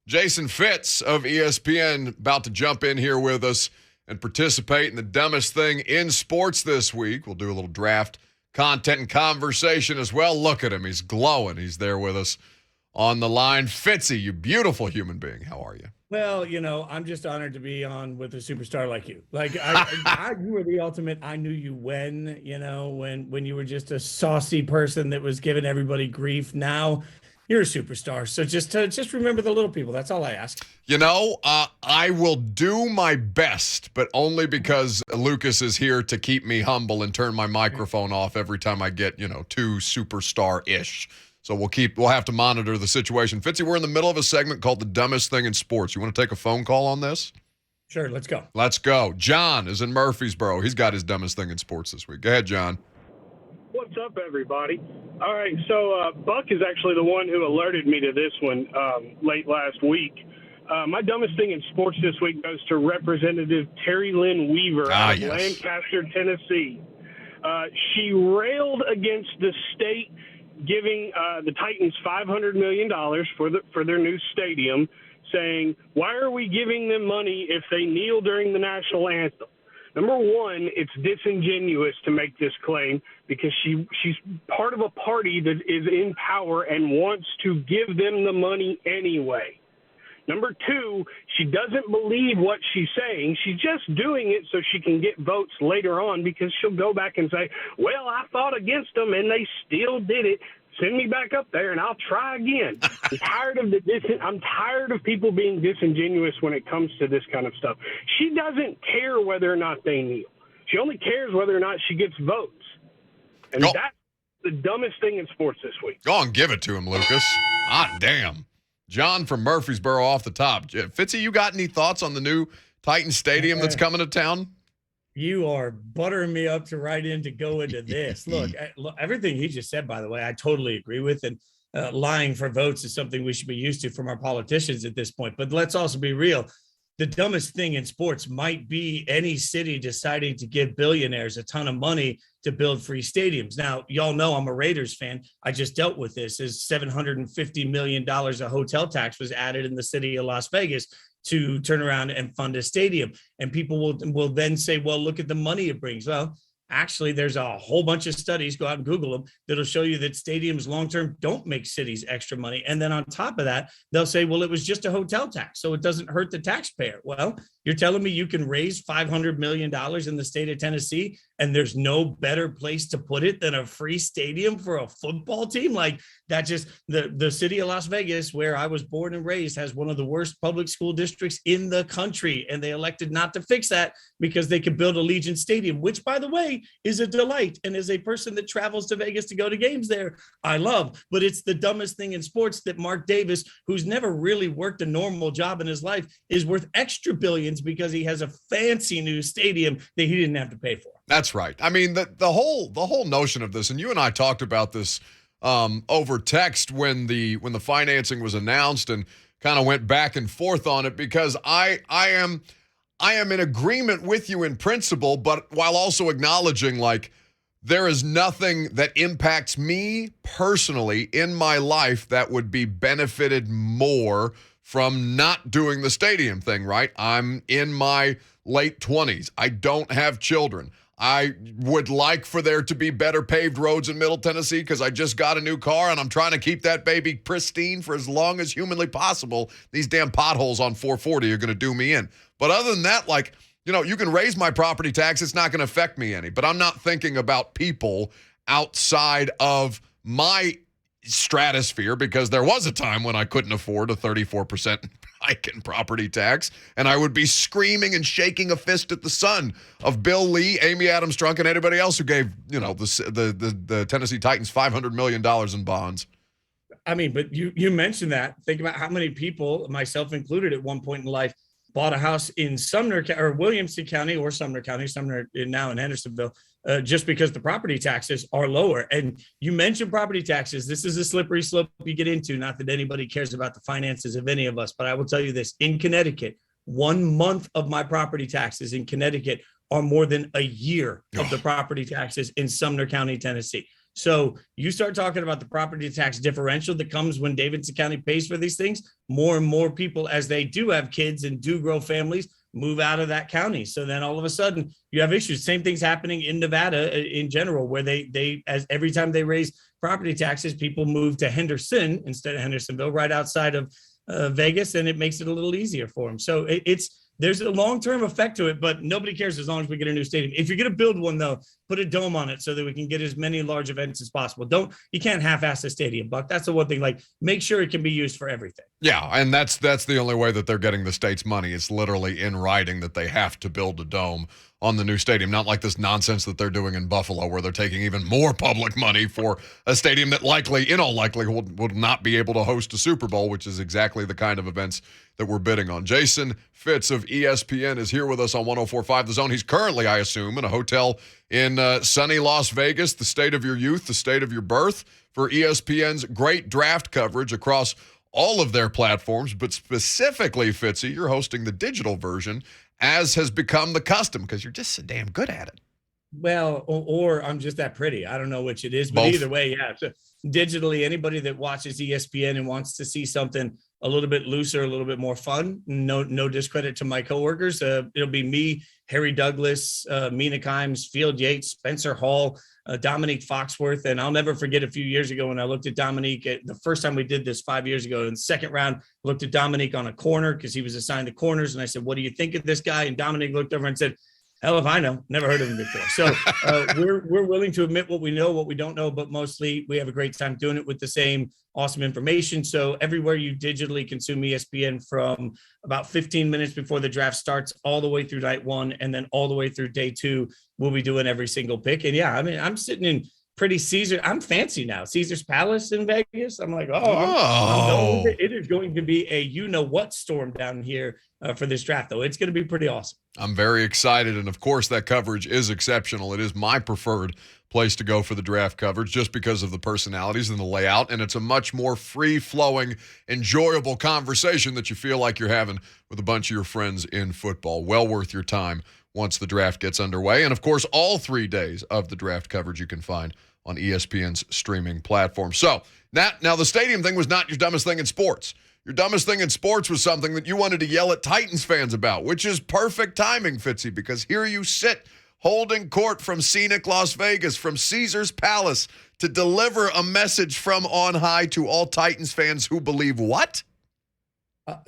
Jason Fitz of ESPN about to jump in here with us and participate in the dumbest thing in sports this week. We'll do a little draft content and conversation as well. Look at him. He's glowing. He's there with us on the line. Fitzy, you beautiful human being. How are you? Well, I'm just honored to be on with a superstar like you. Like you were the ultimate. I knew you when you were just a saucy person that was giving everybody grief. Now you're a superstar. So just remember the little people. That's all I ask. I will do my best, but only because Lucas is here to keep me humble and turn my microphone off every time I get, too superstar-ish. So we'll have to monitor the situation. Fitzy, we're in the middle of a segment called The Dumbest Thing in Sports. You want to take a phone call on this? Sure, let's go. Let's go. John is in Murfreesboro. He's got his dumbest thing in sports this week. Go ahead, John. What's up, everybody? All right, so Buck is actually the one who alerted me to this one late last week. My dumbest thing in sports this week goes to Representative Terry Lynn Weaver out of Lancaster, Tennessee. She railed against the state giving the Titans $500 million for their new stadium, saying, why are we giving them money if they kneel during the national anthem? Number one, it's disingenuous to make this claim because she's part of a party that is in power and wants to give them the money anyway. Number two, she doesn't believe what she's saying. She's just doing it so she can get votes later on because she'll go back and say, well, I fought against them and they still did it. Send me back up there and I'll try again. I'm tired of people being disingenuous when it comes to this kind of stuff. She doesn't care whether or not they kneel. She only cares whether or not she gets votes. And that's the dumbest thing in sports this week. Go on, give it to him, Lucas. Hot damn. John from Murfreesboro off the top. Fitzy, you got any thoughts on the new Titan Stadium that's coming to town? You are buttering me up to go into this. Look, everything he just said, by the way, I totally agree with. And lying for votes is something we should be used to from our politicians at this point. But let's also be real. The dumbest thing in sports might be any city deciding to give billionaires a ton of money to build free stadiums. Now, y'all know I'm a Raiders fan. I just dealt with this as $750 million of hotel tax was added in the city of Las Vegas to turn around and fund a stadium. And people will then say, well, look at the money it brings. Well, actually, there's a whole bunch of studies, go out and Google them, that'll show you that stadiums long-term don't make cities extra money. And then on top of that, they'll say, well, it was just a hotel tax, so it doesn't hurt the taxpayer. Well, you're telling me you can raise $500 million in the state of Tennessee and there's no better place to put it than a free stadium for a football team? Like that just, the city of Las Vegas, where I was born and raised, has one of the worst public school districts in the country. And they elected not to fix that because they could build Allegiant Stadium, which, by the way, is a delight. And as a person that travels to Vegas to go to games there, I love. But it's the dumbest thing in sports that Mark Davis, who's never really worked a normal job in his life, is worth extra billions because he has a fancy new stadium that he didn't have to pay for. That's right. I mean, the whole notion of this, and you and I talked about this over text when the financing was announced and kind of went back and forth on it, because I am in agreement with you in principle, but while also acknowledging, like, there is nothing that impacts me personally in my life that would be benefited more from not doing the stadium thing, right? I'm in my late 20s. I don't have children. I would like for there to be better paved roads in Middle Tennessee because I just got a new car and I'm trying to keep that baby pristine for as long as humanly possible. These damn potholes on 440 are going to do me in. But other than that, like, you can raise my property tax. It's not going to affect me any. But I'm not thinking about people outside of my stratosphere, because there was a time when I couldn't afford a 34% hike in property tax, and I would be screaming and shaking a fist at the son of Bill Lee, Amy Adams Strunk, and anybody else who gave the Tennessee Titans $500 million in bonds. I mean, but you mentioned that. Think about how many people, myself included, at one point in life, bought a house in Sumner or Williamson County or Sumner County, Sumner now in Hendersonville, just because the property taxes are lower. And you mentioned property taxes. This is a slippery slope you get into. Not that anybody cares about the finances of any of us, but I will tell you this. In Connecticut, 1 month of my property taxes in Connecticut are more than a year of the property taxes in Sumner County, Tennessee. So you start talking about the property tax differential that comes when Davidson County pays for these things. More and more people, as they do have kids and do grow families, move out of that county. So then all of a sudden you have issues. Same thing's happening in Nevada in general, where they as every time they raise property taxes, people move to Henderson instead of Hendersonville, right outside of Vegas, and it makes it a little easier for them. So there's a long-term effect to it, but nobody cares as long as we get a new stadium. If you're going to build one, though, put a dome on it so that we can get as many large events as possible. You can't half-ass a stadium, Buck. That's the one thing. Like, make sure it can be used for everything. Yeah, and that's the only way that they're getting the state's money. It's literally in writing that they have to build a dome on the new stadium, not like this nonsense that they're doing in Buffalo, where they're taking even more public money for a stadium that likely, in all likelihood, will not be able to host a Super Bowl, which is exactly the kind of events that we're bidding on. Jason Fitz of ESPN is here with us on 104.5 The Zone. He's currently, I assume, in a hotel in sunny Las Vegas, the state of your youth, the state of your birth, for ESPN's great draft coverage across all of their platforms, but specifically, Fitzy, you're hosting the digital version, as has become the custom, because you're just so damn good at it. Well, or I'm just that pretty. I don't know which it is, but Both. Either way, yeah. So digitally, anybody that watches ESPN and wants to see something a little bit looser, a little bit more fun, no discredit to my coworkers. It'll be me, Harry Douglas, Mina Kimes, Field Yates, Spencer Hall, Dominique Foxworth. And I'll never forget a few years ago when I looked at Dominique the first time we did this 5 years ago in the second round, looked at Dominique on a corner because he was assigned the corners. And I said, what do you think of this guy? And Dominique looked over and said, hell if I know, never heard of him before. So we're willing to admit what we know, what we don't know, but mostly we have a great time doing it with the same awesome information. So everywhere you digitally consume ESPN, from about 15 minutes before the draft starts all the way through night one, and then all the way through day two, we'll be doing every single pick. And yeah, I mean, I'm sitting in pretty I'm fancy now. Caesar's Palace in Vegas. I'm like, I'm going with it. It is going to be a you-know-what storm down here for this draft, though. It's going to be pretty awesome. I'm very excited, and of course that coverage is exceptional. It is my preferred place to go for the draft coverage just because of the personalities and the layout, and it's a much more free-flowing, enjoyable conversation that you feel like you're having with a bunch of your friends in football. Well worth your time once the draft gets underway. And, of course, all 3 days of the draft coverage you can find on ESPN's streaming platform. So now the stadium thing was not your dumbest thing in sports. Your dumbest thing in sports was something that you wanted to yell at Titans fans about, which is perfect timing, Fitzy, because here you sit holding court from scenic Las Vegas, from Caesar's Palace, to deliver a message from on high to all Titans fans who believe what?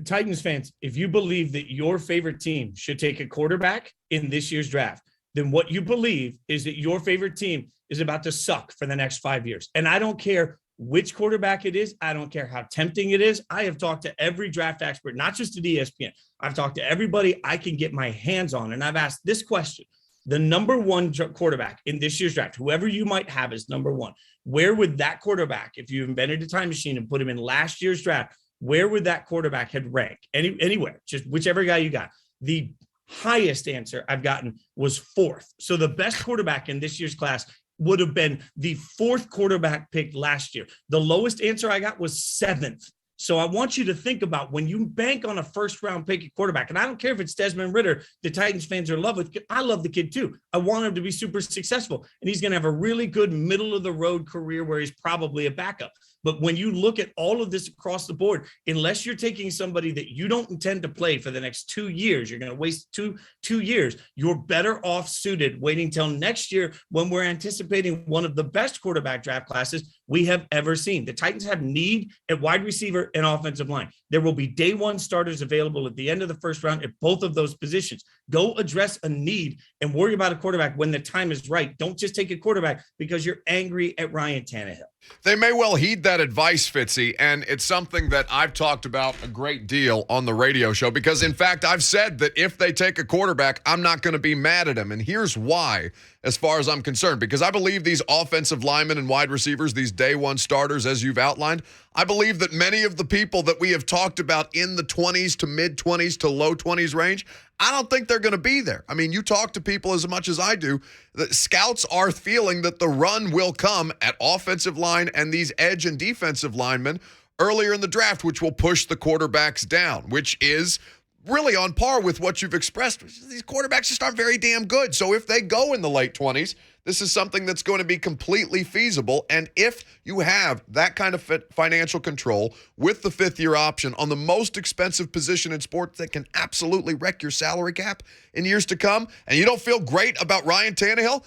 Titans fans, if you believe that your favorite team should take a quarterback in this year's draft, then what you believe is that your favorite team is about to suck for the next 5 years. And I don't care which quarterback it is. I don't care how tempting it is. I have talked to every draft expert, not just at ESPN. I've talked to everybody I can get my hands on. And I've asked this question: the number one quarterback in this year's draft, whoever you might have as number one, where would that quarterback, if you invented a time machine and put him in last year's draft, where would that quarterback had ranked? Anywhere, just whichever guy you got. The highest answer I've gotten was fourth. So the best quarterback in this year's class would have been the fourth quarterback picked last year. The lowest answer I got was seventh. So I want you to think about when you bank on a first-round pick at quarterback, and I don't care if it's Desmond Ridder, the Titans fans are in love with. I love the kid too. I want him to be super successful, and he's going to have a really good middle-of-the-road career where he's probably a backup. But when you look at all of this across the board, unless you're taking somebody that you don't intend to play for the next 2 years, you're going to waste two years. You're better off suited waiting till next year when we're anticipating one of the best quarterback draft classes we have ever seen. The Titans have need at wide receiver and offensive line. There will be day one starters available at the end of the first round at both of those positions. Go address a need and worry about a quarterback when the time is right. Don't just take a quarterback because you're angry at Ryan Tannehill. They may well heed that advice, Fitzy, and it's something that I've talked about a great deal on the radio show because, in fact, I've said that if they take a quarterback, I'm not going to be mad at him, and here's why, as far as I'm concerned, because I believe these offensive linemen and wide receivers, these day one starters, as you've outlined, I believe that many of the people that we have talked about in the 20s to mid-20s to low 20s range, I don't think they're going to be there. I mean, you talk to people as much as I do. The scouts are feeling that the run will come at offensive line and these edge and defensive linemen earlier in the draft, which will push the quarterbacks down, which is really on par with what you've expressed. These quarterbacks just aren't very damn good. So if they go in the late 20s, This is something that's going to be completely feasible. And if you have that kind of financial control with the fifth-year option on the most expensive position in sports that can absolutely wreck your salary cap in years to come, and you don't feel great about Ryan Tannehill,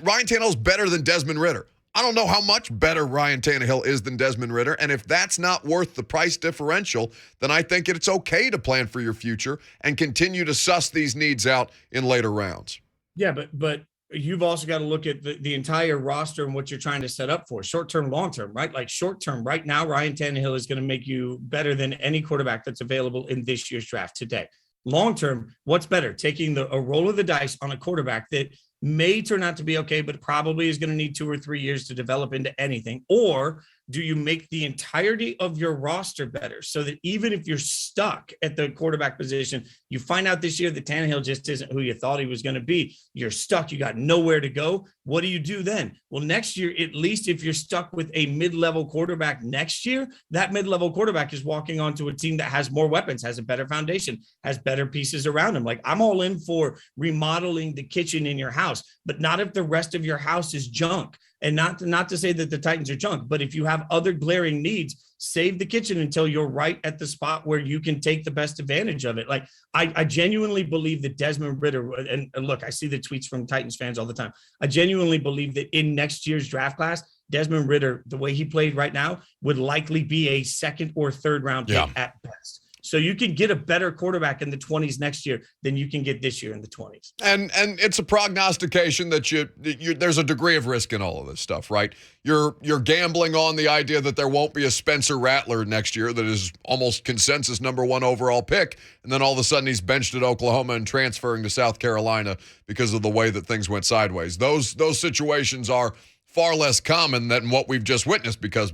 Ryan Tannehill's better than Desmond Ridder. I don't know how much better Ryan Tannehill is than Desmond Ridder, and if that's not worth the price differential, then I think it's okay to plan for your future and continue to suss these needs out in later rounds. Yeah, but you've also got to look at the entire roster and what you're trying to set up for short-term, long-term, right? Like short-term, right now, Ryan Tannehill is going to make you better than any quarterback that's available in this year's draft today. Long-term, what's better? Taking a roll of the dice on a quarterback that may turn out to be okay, but probably is going to need 2 or 3 years to develop into anything? Or do you make the entirety of your roster better so that even if you're stuck at the quarterback position, you find out this year that Tannehill just isn't who you thought he was going to be. You're stuck. You got nowhere to go. What do you do then? Well, next year, at least if you're stuck with a mid-level quarterback next year, that mid-level quarterback is walking onto a team that has more weapons, has a better foundation, has better pieces around him. Like, I'm all in for remodeling the kitchen in your house, but not if the rest of your house is junk. And not to say that the Titans are junk, but if you have other glaring needs, save the kitchen until you're right at the spot where you can take the best advantage of it. Like, I genuinely believe that Desmond Ridder, and look, I see the tweets from Titans fans all the time. I genuinely believe that in next year's draft class, Desmond Ridder, the way he played right now, would likely be a second or third round pick at best. So you can get a better quarterback in the 20s next year than you can get this year in the 20s. And it's a prognostication that there's a degree of risk in all of this stuff, right? You're gambling on the idea that there won't be a Spencer Rattler next year that is almost consensus number 1 overall pick, and then all of a sudden he's benched at Oklahoma and transferring to South Carolina because of the way that things went sideways. Those situations are far less common than what we've just witnessed because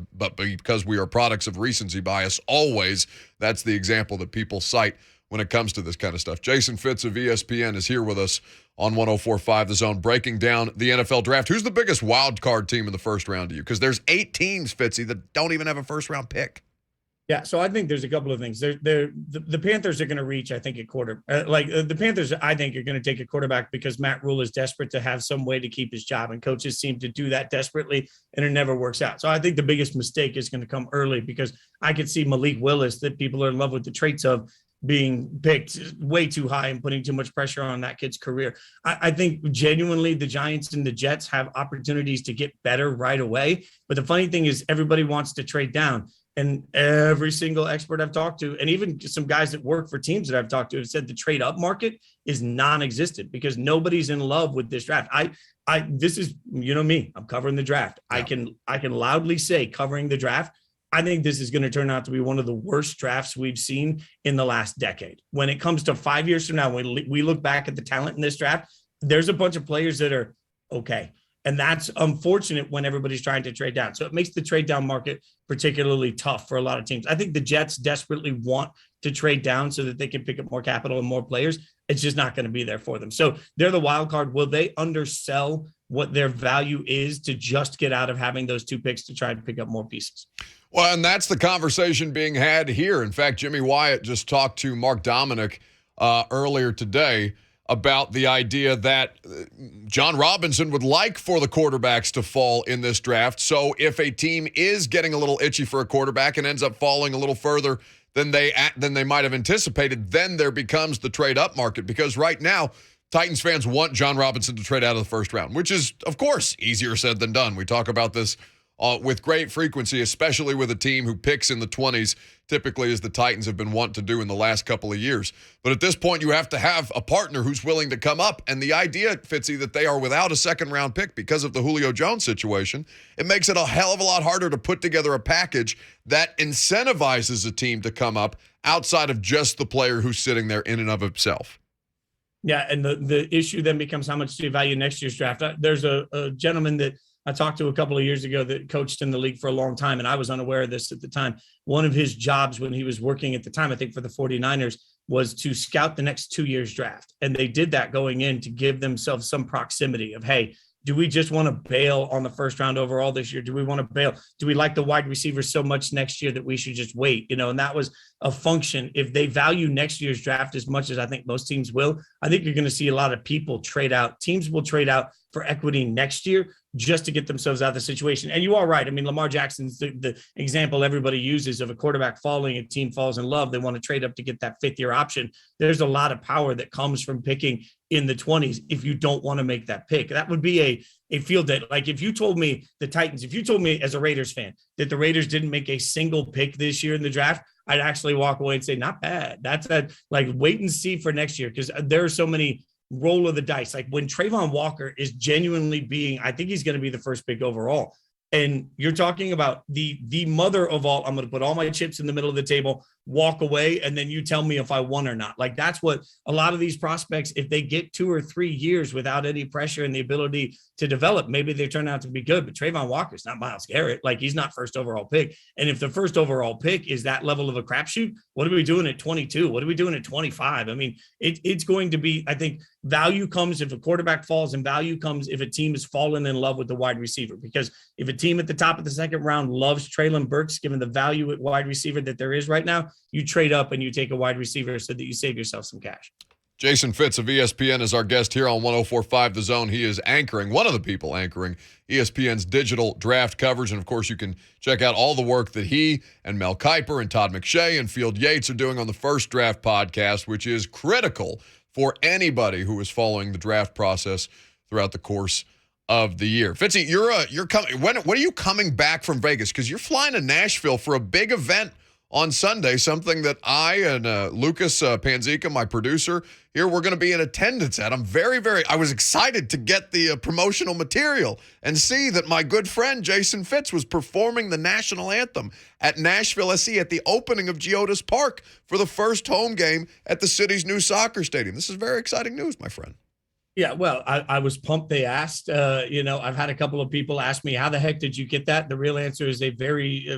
we are products of recency bias always. That's the example that people cite when it comes to this kind of stuff. Jason Fitz of ESPN is here with us on 104.5 The Zone, breaking down the NFL draft. Who's the biggest wild card team in the first round to you? Because there's 8 teams, Fitzy, that don't even have a first-round pick. Yeah, so I think there's a couple of things. The Panthers are going to reach, I think, at quarter. The Panthers, I think, are going to take a quarterback because Matt Rule is desperate to have some way to keep his job, and coaches seem to do that desperately, and it never works out. So I think the biggest mistake is going to come early because I could see Malik Willis, that people are in love with the traits of, being picked way too high and putting too much pressure on that kid's career. I think genuinely the Giants and the Jets have opportunities to get better right away. But the funny thing is everybody wants to trade down. And every single expert I've talked to, and even some guys that work for teams that I've talked to, have said the trade up market is non-existent because nobody's in love with this draft. This is, you know me, I'm covering the draft. Yeah. I can loudly say covering the draft, I think this is going to turn out to be one of the worst drafts we've seen in the last decade. When it comes to 5 years from now, when we look back at the talent in this draft, there's a bunch of players that are okay. And that's unfortunate when everybody's trying to trade down. So it makes the trade down market particularly tough for a lot of teams. I think the Jets desperately want to trade down so that they can pick up more capital and more players. It's just not going to be there for them. So they're the wild card. Will they undersell what their value is to just get out of having those 2 picks to try and pick up more pieces? Well, and that's the conversation being had here. In fact, Jimmy Wyatt just talked to Mark Dominic earlier today about the idea that John Robinson would like for the quarterbacks to fall in this draft. So if a team is getting a little itchy for a quarterback and ends up falling a little further than they might have anticipated, then there becomes the trade up market. Because right now, Titans fans want John Robinson to trade out of the first round, which is, of course, easier said than done. We talk about this with great frequency, especially with a team who picks in the 20s, typically as the Titans have been wont to do in the last couple of years. But at this point, you have to have a partner who's willing to come up. And the idea, Fitzy, that they are without a second-round pick because of the Julio Jones situation, it makes it a hell of a lot harder to put together a package that incentivizes a team to come up outside of just the player who's sitting there in and of himself. Yeah, and the issue then becomes how much do you value next year's draft? There's a gentleman that I talked to a couple of years ago that coached in the league for a long time, and I was unaware of this at the time. One of his jobs when he was working at the time, I think for the 49ers, was to scout the next 2 years draft. And they did that going in to give themselves some proximity of, hey, do we just want to bail on the first round overall this year? Do we want to bail? Do we like the wide receivers so much next year that we should just wait? And that was a function. If they value next year's draft as much as I think most teams will, I think you're going to see a lot of people trade out. Teams will trade out for equity next year just to get themselves out of the situation. And you are right. I mean, Lamar Jackson's the example everybody uses of a quarterback falling, a team falls in love. They want to trade up to get that fifth year option. There's a lot of power that comes from picking in the 20s if you don't want to make that pick. That would be a field that, like, if you told me the Titans, if you told me as a Raiders fan that the Raiders didn't make a single pick this year in the draft, I'd actually walk away and say, not bad. That's like, wait and see for next year, because there are so many roll of the dice. Like when Trayvon Walker is genuinely I think he's going to be the first pick overall. And you're talking about the mother of all, I'm going to put all my chips in the middle of the table, walk away, and then you tell me if I won or not. Like that's what a lot of these prospects, if they get 2 or 3 years without any pressure and the ability to develop, maybe they turn out to be good. But Trayvon Walker's not Myles Garrett. Like he's not first overall pick. And if the first overall pick is that level of a crapshoot, what are we doing at 22? What are we doing at 25? I mean, it's going to be, I think value comes if a quarterback falls, and value comes if a team has fallen in love with the wide receiver. Because if a team at the top of the second round loves Treylon Burks, given the value at wide receiver that there is right now, you trade up and you take a wide receiver so that you save yourself some cash. Jason Fitz of ESPN is our guest here on 104.5 The Zone. He is anchoring, one of the people anchoring ESPN's digital draft coverage. And, of course, you can check out all the work that he and Mel Kiper and Todd McShay and Field Yates are doing on the First Draft podcast, which is critical for anybody who is following the draft process throughout the course of the year. Fitzy, you're coming. When are you coming back from Vegas? Because you're flying to Nashville for a big event on Sunday, something that I and Lucas Panzica, my producer here, we're going to be in attendance at. I was excited to get the promotional material and see that my good friend Jason Fitz was performing the national anthem at Nashville SC at the opening of GEODIS Park for the first home game at the city's new soccer stadium. This is very exciting news, my friend. Yeah, well, I was pumped. They asked, I've had a couple of people ask me, how the heck did you get that? The real answer is a very,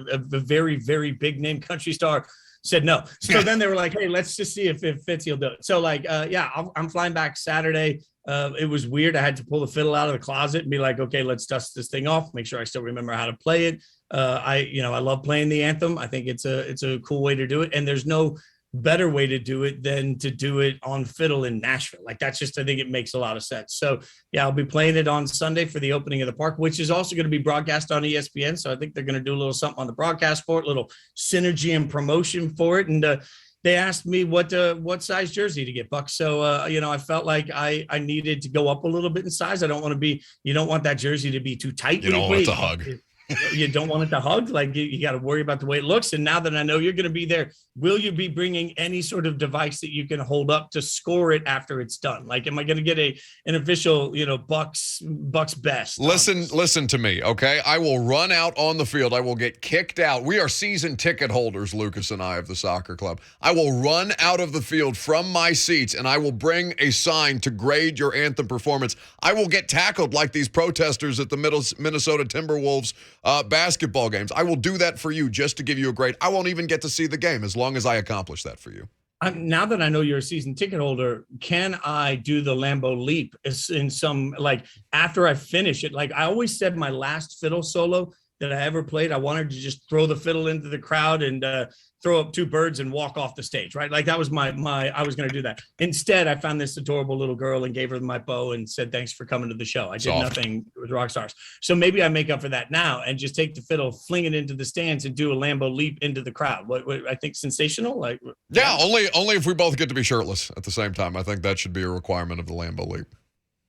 very big name country star said no. So then they were like, hey, let's just see if Fitzy will do it. So I'm flying back Saturday. It was weird. I had to pull the fiddle out of the closet and be like, okay, let's dust this thing off, make sure I still remember how to play it. I love playing the anthem. I think it's a cool way to do it. And there's no better way to do it than to do it on fiddle in Nashville. Like that's just, I think it makes a lot of sense. So yeah, I'll be playing it on Sunday for the opening of the park, which is also going to be broadcast on ESPN. So I think they're going to do a little something on the broadcast for it, little synergy and promotion for it. And they asked me what size jersey to get, Buck. So, I felt like I needed to go up a little bit in size. You don't want that jersey to be too tight. You don't want it to hug. You don't want it to hug. Like you got to worry about the way it looks. And now that I know you're going to be there, will you be bringing any sort of device that you can hold up to score it after it's done? Like, am I going to get an official, Bucks best? Listen to me, okay? I will run out on the field. I will get kicked out. We are season ticket holders, Lucas and I, of the soccer club. I will run out of the field from my seats, and I will bring a sign to grade your anthem performance. I will get tackled like these protesters at the Minnesota Timberwolves basketball games. I will do that for you just to give you a grade. I won't even get to see the game as long as I accomplish that for you. Now that I know you're a season ticket holder, can I do the Lambo Leap in some, after I finish it? Like I always said, my last fiddle solo that I ever played, I wanted to just throw the fiddle into the crowd and throw up 2 birds and walk off the stage, right? Like that was I was going to do that. Instead, I found this adorable little girl and gave her my bow and said, thanks for coming to the show. I did nothing with rock stars. So maybe I make up for that now and just take the fiddle, fling it into the stands and do a Lambo Leap into the crowd. What I think sensational. Only if we both get to be shirtless at the same time. I think that should be a requirement of the Lambo Leap.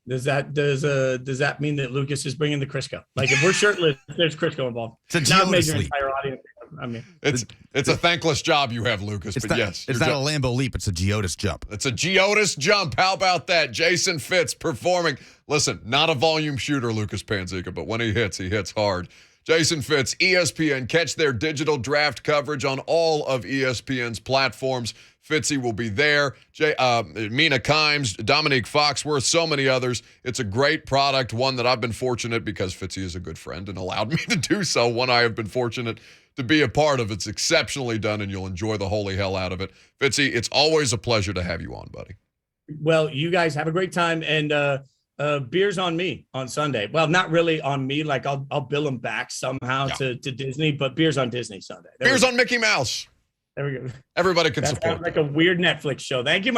Does that mean that Lucas is bringing the Crisco? Like if we're shirtless, there's Crisco involved. It's a GEODIS Leap. Entire audience. I mean, it's a thankless job you have, Lucas. Yes, it's not a Lambo Leap. It's a GEODIS jump. It's a GEODIS jump. How about that? Jason Fitz performing. Listen, not a volume shooter, Lucas Panzica, but when he hits hard. Jason Fitz, ESPN. Catch their digital draft coverage on all of ESPN's platforms. Fitzy will be there. Mina Kimes, Dominique Foxworth, so many others. It's a great product, one that I've been fortunate because Fitzy is a good friend and allowed me to do so. One I have been fortunate to be a part of. It's exceptionally done, and you'll enjoy the holy hell out of it. Fitzy, it's always a pleasure to have you on, buddy. Well, you guys have a great time, and Beers on me on Sunday. Well, not really on me. Like I'll bill them back somehow to Disney, but beers on Disney Sunday. Beers on Mickey Mouse. There we go. Everybody can That support sounds like a weird Netflix show. Thank you.